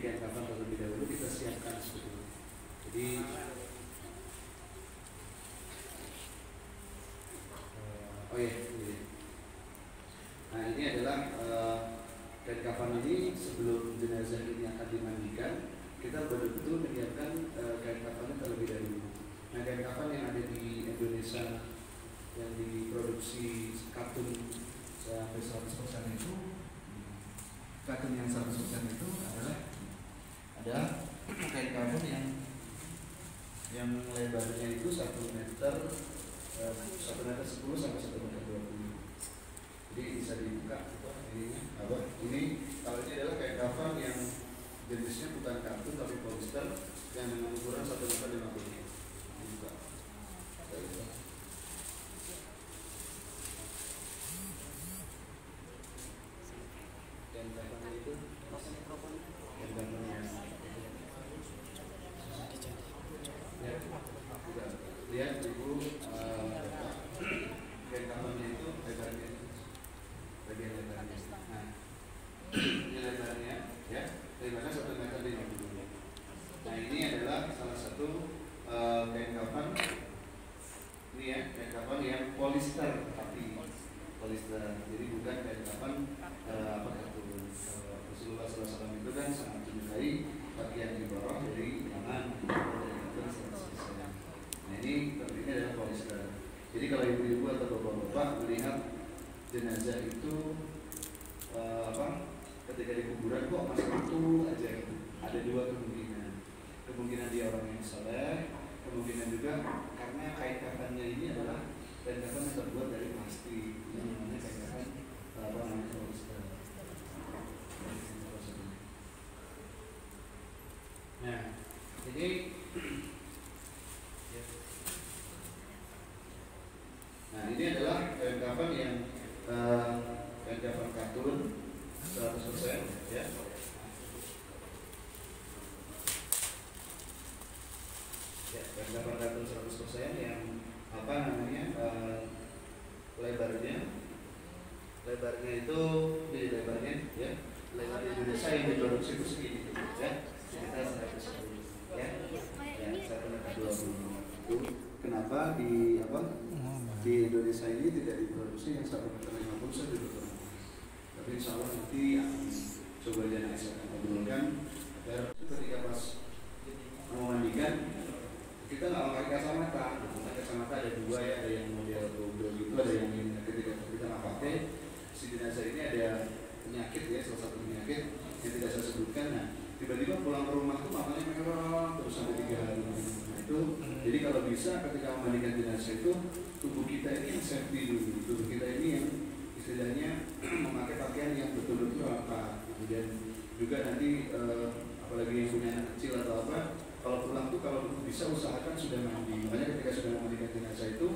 kain kafan terlebih dahulu kita siapkan seperti itu. Jadi oh ya, ini. Nah ini adalah kain kafan ini sebelum jenazah ini akan dimandikan, kita betul-betul menyiapkan kain kafannya terlebih dahulu. Nah kain kafan yang ada di Indonesia yang diproduksi kartun sampai 100% itu, kartun yang 100% itu adalah ada kain kafan yang lebarnya itu 1 meter 1 meter 10 sampai 1 meter 20. Jadi bisa dibuka ini kalau ini adalah kain kafan yang jenisnya bukan kartun tapi polyester yang dengan ukuran 1 meter 50. Dibuka. Dan kafan itu yang gambarnya ya, lihat ibu kain kafannya itu lebarnya bagian lebarnya. Nah, ini lebarnya ya, lebarnya 1 meter 50. Nah ini adalah salah satu kain kafan. Ini ya kain kafan yang polyester tapi polyester. Jadi bukan kain kafan apa kartun. Rasulullah SAW itu kan sangat menyukai pakaian di bawah dari tangan dari kartun. Nah ini tentunya adalah polyester. Jadi kalau ibu-ibu atau bapak-bapak melihat jenazah itu ketika di kuburan kok masih utuh aja gitu. Ada 2 kemungkinan. Kemungkinan dia orang yang saleh, kemungkinan juga karena kain kafannya ini adalah kain kafan yang terbuat dari plastik. Yang namanya kain kafan polyester. Nah, ini ini adalah kain kafan yang kain kafan kartun 100% ya. Ya, kain kafan kartun 100% yang apa namanya lebarnya itu di lebarnya ya, lebar Indonesia yang diproduksi itu segini ya, sekitar 110 ya, 120. Kenapa di Indonesia ini tidak diproduksi yang 1,50 meter saja dulu. Tapi insya Allah nanti akan coba dan saya akan ngobrolkan agar ketika pas mau mandikan kita nggak pakai kacamata. Kacamata ada 2 ya, ada yang model double gitu, ada yang ketika kita nggak pakai si jenazah ini ada penyakit ya, salah satu penyakit yang tidak saya sebutkan. Nah tiba-tiba pulang ke rumah tuh matanya merah terus sampai 3 hari. Nah itu jadi kalau bisa ketika memandikan jenazah itu tubuh kita ini yang safety dulu, tubuh kita ini yang istilahnya memakai pakaian yang betul-betul rapat. Kemudian juga nanti apalagi yang punya anak kecil atau apa, kalau pulang tuh kalau bisa usahakan sudah mandi. Makanya ketika sudah memandikan jenazah itu,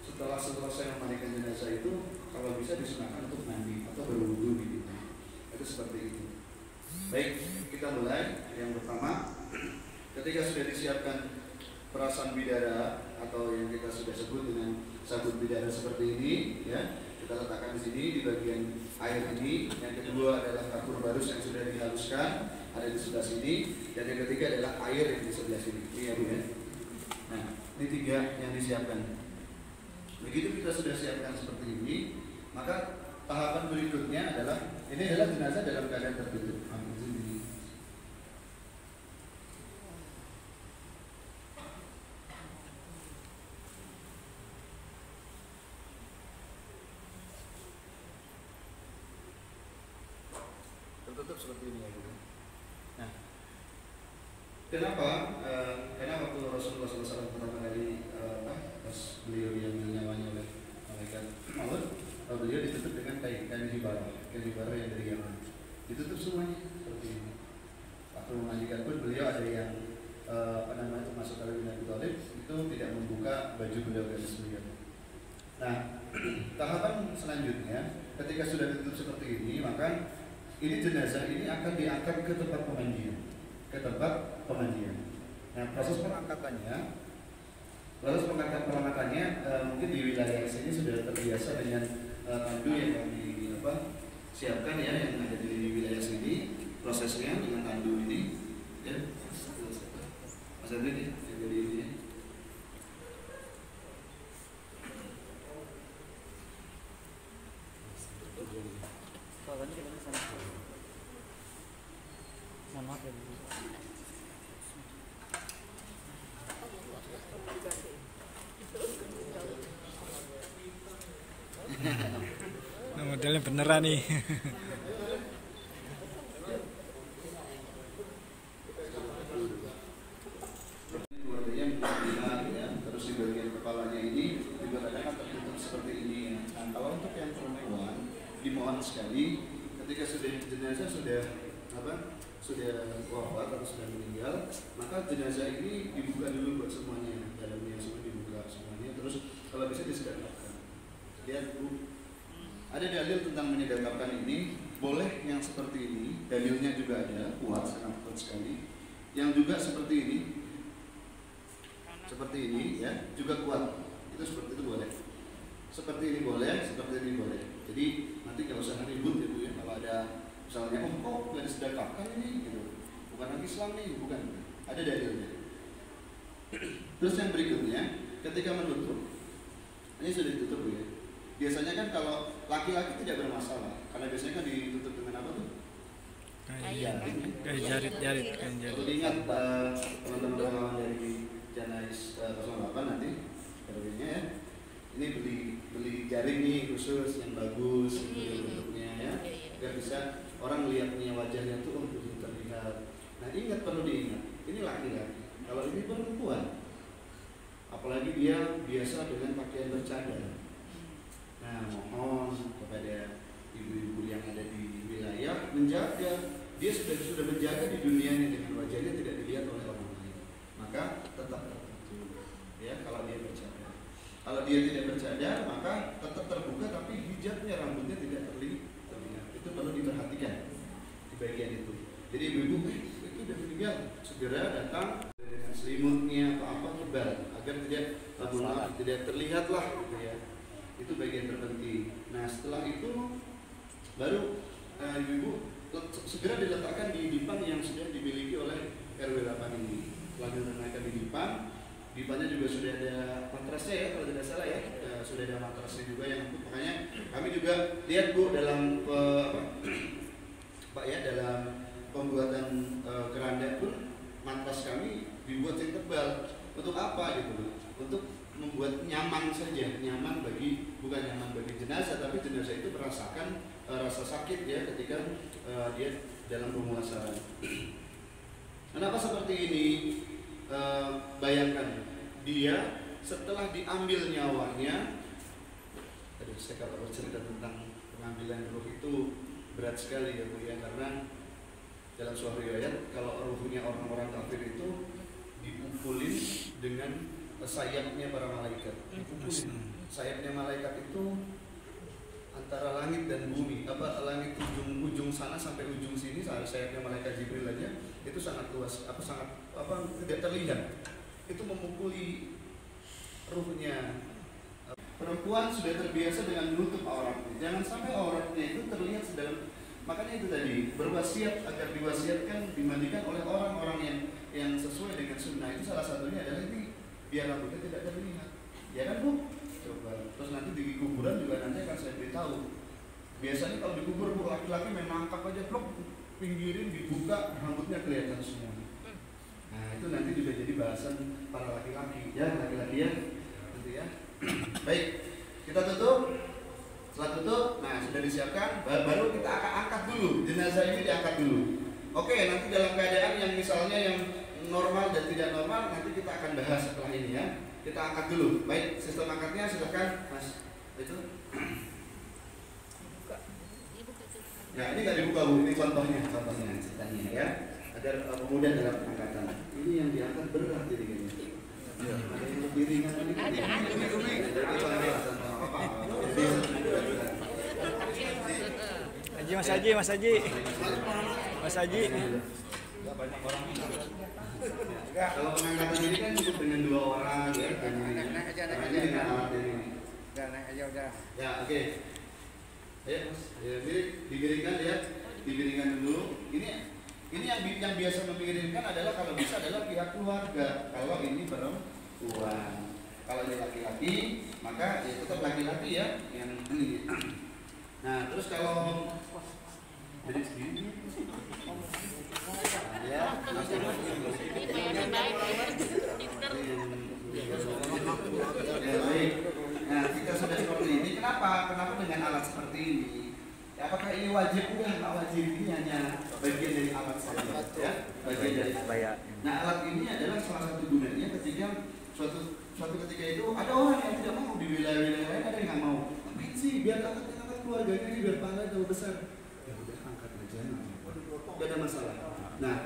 setelah selesai memandikan jenazah itu, kalau bisa disunahkan untuk mandi atau berwudu gitu. Itu seperti itu. Baik, kita mulai. Yang pertama, ketika sudah disiapkan perasan bidara atau yang kita sudah sebut dengan sabut bidara seperti ini, ya, kita letakkan di sini di bagian air ini. Yang kedua adalah kapur barus yang sudah dihaluskan, ada di sebelah sini. Dan yang ketiga adalah air yang di sebelah sini. Ini ya Bu ya. Nah, ini 3 yang disiapkan. Begitu kita sudah siapkan seperti ini, maka tahapan berikutnya adalah ini adalah jenazah dalam keadaan tertutup. Tertutup seperti ini ya Bu. Nah, kenapa waktu Rasulullah SAW pertama kali pas beliau yang nyawanya oleh malaikat maut, beliau ditutup dengan kain hibara yang dari Yaman. Ditutup semuanya seperti ini. Waktu memandikan pun beliau ada yang termasuk Ali bin Abi Thalib itu tidak membuka baju beliau dari beliau. Nah, tahapan selanjutnya ketika sudah ditutup seperti ini, maka ini jenazah ini akan diangkat ke tempat pemandian. Nah, proses pengangkatannya mungkin di wilayah sini sudah terbiasa dengan tandu yang kami siapkan ya, yang ada di wilayah sini prosesnya dengan tandu ini. Mas Andre nih yang jadi ini. Nah, modelnya beneran nih. Terus di bagian kepalanya ini juga kadang tertutup seperti ini ya. Nah, kalau untuk yang perempuan dimohon sekali ketika jenazah sudah wafat atau sudah meninggal, maka jenazah ini dibuka dulu buat semuanya, dalamnya semua dibuka semuanya, terus kalau bisa disedekapkan. Lihat Bu, ada dalil tentang menyedekapkan ini, boleh yang seperti ini, dalilnya juga ada, kuat, sangat kuat sekali. Yang juga seperti ini ya, juga kuat. Itu seperti itu boleh. Seperti ini boleh, seperti ini boleh. Jadi nanti kalau usah ribut ya Bu ya, kalau ada misalnya kok nggak disedekapkan ini gitu, bukan lagi Islam nih, bukan, ada dalilnya. Terus yang berikutnya, ketika menutup, ini sudah ditutup ya. Biasanya kan kalau laki-laki tidak bermasalah, karena biasanya kan ditutup dengan apa tuh? Jarit. Kalau diingat teman-teman dari Janais 08 nanti kerjanya ya, ini beli jaring nih khusus yang bagus bentuknya ya, biar bisa orang melihatnya wajahnya tuh begitu terlihat. Nah ingat, perlu diingat, ini laki-laki. Kalau ini perempuan, apalagi dia biasa dengan pakaian bercadar. Nah mohon kepada ibu-ibu yang ada di wilayah menjaga, dia sudah menjaga di dunianya dengan wajahnya tidak dilihat oleh orang lain, maka tetap tertutup ya kalau dia bercadar. Kalau dia tidak bercadar maka tetap terbuka tapi hijabnya, rambutnya tidak terlihat. Itu perlu diperhatikan di bagian itu. Jadi ibu-ibu itu sudah meninggal, segera datang dengan selimutnya atau apa tebal agar tidak terlihat lah gitu ya. Itu bagian terpenting. Nah setelah itu baru ibu-ibu segera diletakkan di dipan yang sudah dimiliki oleh RW 8 ini. Setelah diletakkan di dipannya juga sudah ada matrasnya ya, kalau tidak salah ya, sudah ada matrasnya juga yang makanya kami juga lihat Bu dalam Pak ya, dalam pembuatan keranda pun matras kami dibuat yang tebal. Untuk apa gitu Bu? Untuk membuat nyaman saja, bukan nyaman bagi jenazah, tapi jenazah itu merasakan rasa sakit ya ketika dia dalam pemulasaran. Kenapa seperti ini? Bayangkan dia setelah diambil nyawanya, saya kalau bercerita tentang pengambilan ruh itu berat sekali ya Bu ya, karena dalam suatu riwayat kalau ruhnya orang-orang kafir itu dipupulin dengan sayapnya para malaikat. Sayapnya malaikat itu antara langit dan bumi, langit ujung sana sampai ujung sini, sayapnya malaikat Jibril aja itu sangat luas, tidak terlihat. Itu memukuli ruhnya. Perempuan sudah terbiasa dengan menutup auratnya. Jangan sampai auratnya itu terlihat sedalam. Makanya itu tadi berwasiat agar diwasiatkan dimandikan oleh orang-orang yang sesuai dengan sunnah. Itu salah satunya adalah ini biar rambutnya tidak terlihat. Ya kan Bu? Coba. Terus nanti di kuburan juga nanti akan saya beritahu. Biasanya kalau dikubur Bu, laki-laki memang angkat aja blok, pinggirin, dibuka, rambutnya kelihatan semua. Nah itu nanti juga jadi bahasan para laki-laki ya, laki-laki ya nanti ya. Baik, kita tutup. Setelah tutup, nah sudah disiapkan, baru kita akan angkat dulu, jenazah ini diangkat dulu. Oke, nanti dalam keadaan yang misalnya yang normal dan tidak normal nanti kita akan bahas setelah ini ya. Kita angkat dulu. Baik, sistem angkatnya silakan Mas. Itu. Ya ini nggak dibuka Bu, ini contohnya ceritanya ya, agar mudah dalam pengangkatan. Ini yang diangkat berat ini kayaknya. Ya, ada yang lebih ringan ini. Mas Haji. Kalau pengangkatan ini kan cukup dengan 2 orang ya. Naik aja dengan alat ini. Naik aja udah. Ya oke. Ayo Mas, ya, diberikan ya, diberikan dulu. Ini yang yang biasa mengirimkan adalah kalau bisa adalah pihak keluarga. Kalau ini perempuan, kalau ini laki-laki, maka ya tetap laki-laki ya yang ini. Nah, terus kalau jadi segini, ya, baik. Nah, kita sudah seperti ini. Kenapa dengan alat seperti ini? Ya, apakah ini wajib? Nggak wajib, ini hanya bagian dari alat saja, ya, bagian dari alat. Nah, alat ini adalah salah satu gunanya ketika suatu ketika itu ada orang yang tidak mau di wilayah-wilayah lain, ada yang nggak mau. Tapi sih biar angkat keluarganya ini biar pahala jauh besar. Ya udah angkat aja, nggak ada masalah. Nah,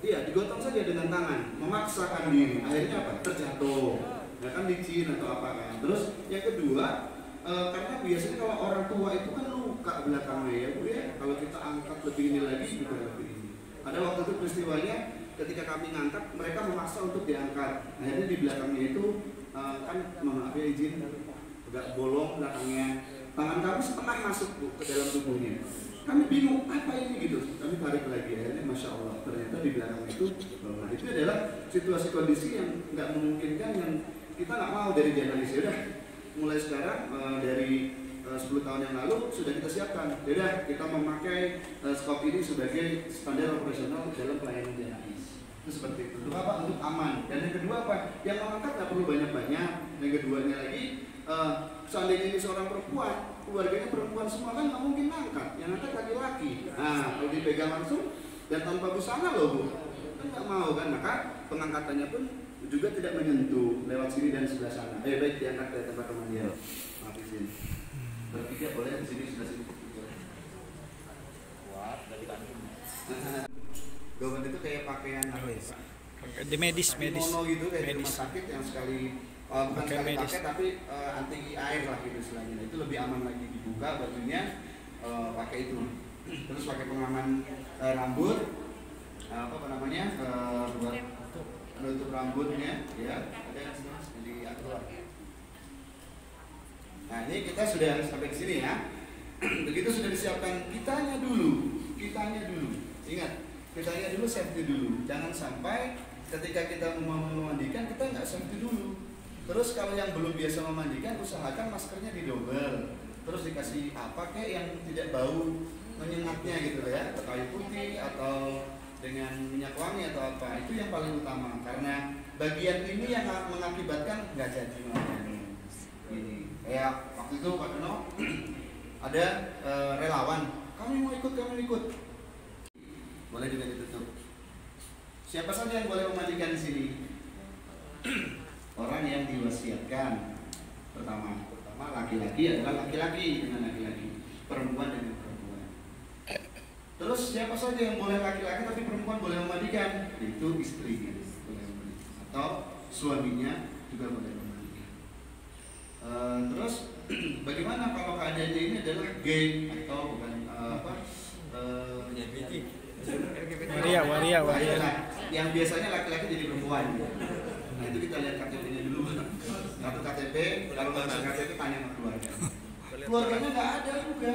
iya digotong saja dengan tangan, memaksakan diri. Akhirnya apa? Terjatuh. Ya kan licin atau apa kan. Terus yang kedua, karena biasanya kalau orang tua itu kan luka belakangnya ya Bu ya. Kalau kita angkat lebih ini lagi juga lebih ini. Ada waktu itu peristiwanya ketika kami ngangkat, mereka memaksa untuk diangkat. Akhirnya di belakangnya itu kan maaf ya izin agak bolong belakangnya. Tangan kami setengah masuk Bu ke dalam tubuhnya. Kami bingung apa ini gitu. Kami tarik lagi, akhirnya masya Allah ternyata di belakang itu bahwa itu adalah situasi kondisi yang nggak memungkinkan, yang kita nggak mau dari jurnalis. Ya udah mulai sekarang dari 10 tahun yang lalu sudah kita siapkan. Udah kita memakai skop ini sebagai standar operasional dalam pelayanan jurnalis. Itu seperti itu. Untuk apa? Untuk aman. Dan yang kedua apa? Yang mengangkat nggak perlu banyak-banyak. Yang keduanya lagi, seandainya ini seorang perempuan, keluarganya perempuan semua kan nggak mungkin ngangkat. Yang angkat laki-laki. Nah, kalau dipegang langsung dan tanpa busana loh Bu, kan nggak mau kan. Maka pengangkatannya pun juga tidak menyentuh lewat sini dan sebelah sana. Baik diangkat ke tempat teman dia. Maaf izin. Bertiga boleh di sini sebelah sini. Wah, dari kandung. Gawan itu kayak pakaian apa ya Pak? Di medis. Kimono gitu kayak di Medis. rumah sakit yang sekali bukan sekali pakai tapi anti air lah gitu istilahnya. Itu lebih aman lagi, dibuka bajunya pakai itu. Terus pakai pengaman rambut apa namanya buat menutup rambutnya ya. Ada yang diatur. Nah, ini kita sudah sampai di sini ya. Begitu sudah disiapkan kitanya dulu. Ingat, kitanya dulu, safety dulu. Jangan sampai ketika kita mau memandikan kita nggak safety dulu. Terus kalau yang belum biasa memandikan, usahakan maskernya didobel. Terus dikasih apa kayak yang tidak bau menyengatnya gitu ya, atau kayu putih atau dengan minyak wangi atau apa. Itu yang paling utama karena bagian ini yang mengakibatkan nggak jadi melayani. Ini kayak waktu itu Pak Dono ada relawan, kami mau ikut. Boleh juga ditutup. Siapa saja yang boleh memandikan di sini? Orang yang diwasiatkan. Pertama laki-laki adalah laki-laki dengan laki-laki, perempuan dengan perempuan. Terus siapa saja yang boleh laki-laki tapi perempuan boleh memandikan? Itu istrinya boleh memandikan, atau suaminya juga boleh memandikan. Terus bagaimana kalau keadaannya ini adalah gay atau bukan Waria. Yang biasanya laki-laki jadi perempuan. Nah itu kita lihat KTP-nya dulu. Kartu KTP, kalau nggak ada KTP tanya sama keluarga. Keluarganya nggak ada juga.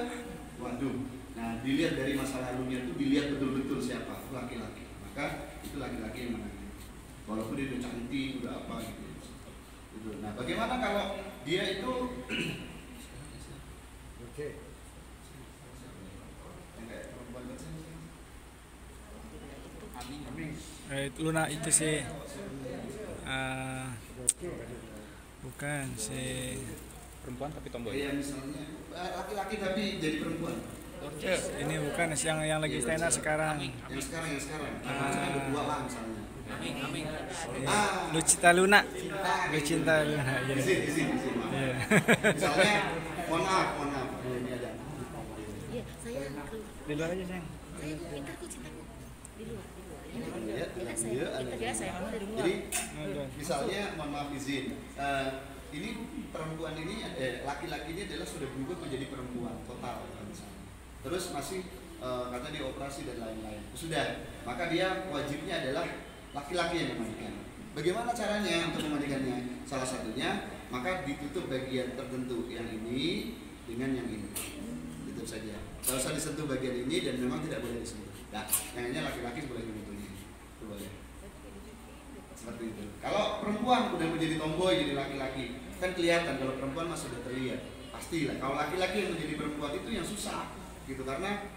Waduh. Nah dilihat dari masa lalunya itu, dilihat betul-betul siapa laki-laki. Maka itu laki-laki yang mana? Walaupun dia udah cantik, udah apa gitu. Nah bagaimana kalau dia itu Luna itu sih bukan si perempuan tapi tomboy. Iya misalnya laki-laki tapi jadi perempuan. Ini bukan yang lagi stand up sekarang. Yang sekarang. Yang berdua lah misalnya. Amin. Lucinta Luna. Lucinta Luna. Di sini. Iya. Misalnya, mohon maaf. Ini ada. Iya, saya Di luar aja sayang. saya minta aku cintaku di luar. Iya, Saya mau dari luar. Jadi misalnya, mohon maaf izin, ini perempuan ini, laki-laki ini adalah sudah berubah menjadi perempuan total, misalnya. Terus masih katanya dioperasi dan lain-lain. Sudah, maka dia wajibnya adalah laki-laki yang memandikan. Bagaimana caranya untuk memandikannya? Salah satunya, maka ditutup bagian tertentu yang ini dengan yang ini. Tutup saja. Kalau usah disentuh bagian ini dan memang tidak boleh disentuh. Nah, yang ini laki-laki boleh menyentuhnya. Tuh ya. Seperti itu. Kalau perempuan udah menjadi tomboy, jadi laki-laki, kan kelihatan. Kalau perempuan mas sudah terlihat, pastilah. Kalau laki-laki yang menjadi perempuan itu yang susah, gitu, karena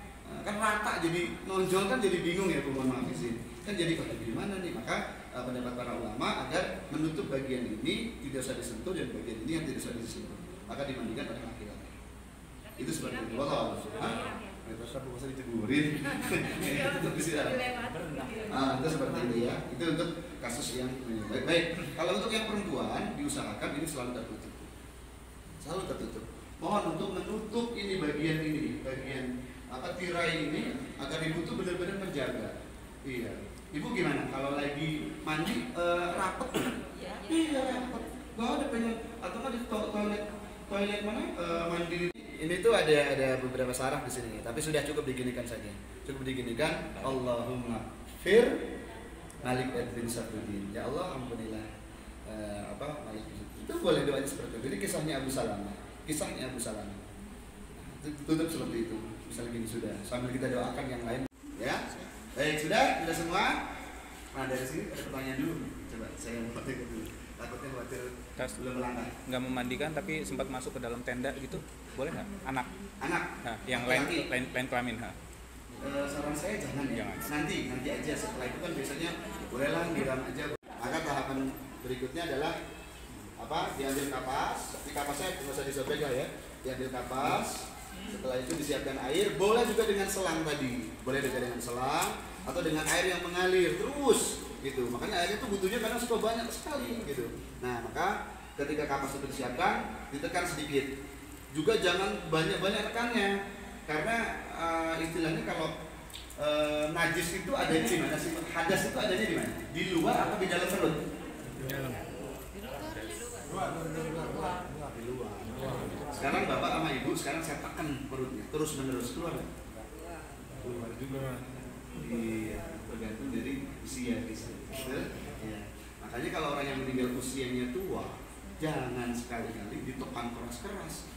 kan rata, jadi nonjol kan jadi bingung ya, mohon maaf di sini. Kan jadi gimana nih? Maka pendapat para ulama agar menutup bagian ini tidak usah disentuh dan bagian ini yang tidak usah disentuh, maka dimandikan pada laki-laki. Itu seperti itu. Wah, itu bisa diceburin. Itu itu seperti itu ya. Itu untuk kasus yang baik. Kalau untuk yang perempuan diusahakan ini selalu tertutup. Selalu tertutup. Mohon untuk menutup ini bagian tirai ini agar ibu tuh benar-benar menjaga. Iya. Ibu gimana kalau lagi mandi rapet? Iya rapet. Gak ada pengen atau nggak di toilet mana mandi? Ini tuh ada beberapa saraf di sini, tapi sudah cukup diginikan saja. Cukup diginikan. Allahumma fir Malik bin Safruddin. Ya Allah ampunilah Malik bin Safruddin. Itu boleh doanya seperti itu. Ini kisahnya Abu Salamah. Tutup seperti itu. Misalnya gini sudah. Sambil kita doakan yang lain. Ya. Baik, sudah semua. Nah dari sini ada pertanyaan dulu. Coba saya mau tanya dulu. Takutnya khawatir belum melangkah. Nggak memandikan tapi sempat masuk ke dalam tenda gitu, boleh nggak? Anak. Nah, yang lain kelamin. Saran saya jangan ya. Nanti aja setelah itu kan biasanya bolehlah nyiram aja. Maka tahapan berikutnya adalah diambil kapas. Di kapasnya nggak usah disobek lah ya. Diambil kapas. Setelah itu disiapkan air, boleh juga dengan selang tadi, boleh juga dengan selang atau dengan air yang mengalir terus gitu. Makanya airnya itu butuhnya kadang suka banyak sekali gitu. Nah maka ketika kapas itu disiapkan, ditekan sedikit. Juga jangan banyak-banyak tekannya, karena istilahnya kalau najis itu ada di mana sih? Hadas itu adanya di mana? Di luar atau di dalam perut? Di dalam. Di luar. Sekarang bapak sama ibu, sekarang saya tekan perutnya terus menerus, keluar juga. Iya, tergantung dari usia gitu. Ya. Makanya kalau orang yang meninggal usianya tua, jangan sekali-kali ditekan keras-keras.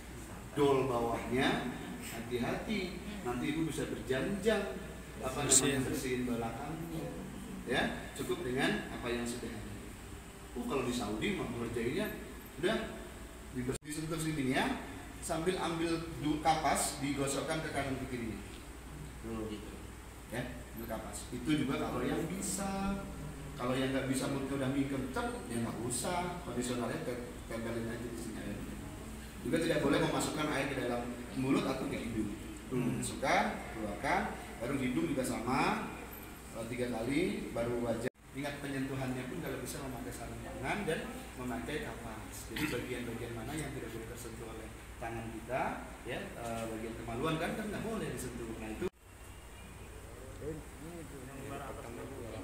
Dol bawahnya, hati-hati. Nanti ibu bisa berjam-jam bersihin belakangnya. Ya, cukup dengan apa yang sudah ada. Kalau di Saudi mah mengerjainya udah disentuh sini ya, sambil ambil kapas digosokkan ke kanan ke kiri. Gitu. Ya, ambil kapas. Itu juga kalau yang bisa. Kalau yang nggak bisa mulutnya udah mie kenceng, ya nggak usah. Kondisionernya tempelin aja di sini air. Juga tidak boleh memasukkan air ke dalam mulut atau ke hidung. Masukkan, keluarkan, baru hidung juga sama 3 kali, baru wajah. Ingat penyentuhannya pun kalau bisa memakai sarung tangan dan memakai kapas. Jadi bagian-bagian mana yang tidak boleh tersentuh oleh tangan kita, ya bagian kemaluan kan nggak boleh disentuh. Nah itu.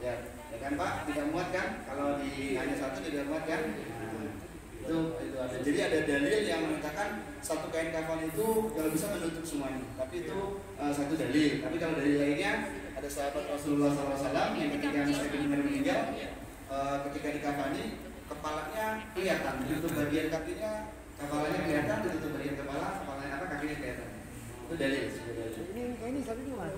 Ya kan Pak, tidak muat kan? Kalau di hanya satu tidak muat kan? Nah, itu ada. Jadi ada dalil yang mengatakan satu kain kafan itu kalau bisa menutup semuanya. Tapi itu satu dalil. Tapi kalau dalil lainnya ada sahabat Rasulullah SAW yang ketika Sa'id bin Umar meninggal, ketika dikafani kepalanya kelihatan, ditutup bagian kakinya, kepalanya kelihatan, ditutup bagian kepalanya kakinya kelihatan. Itu dalil. Ini satu di mana?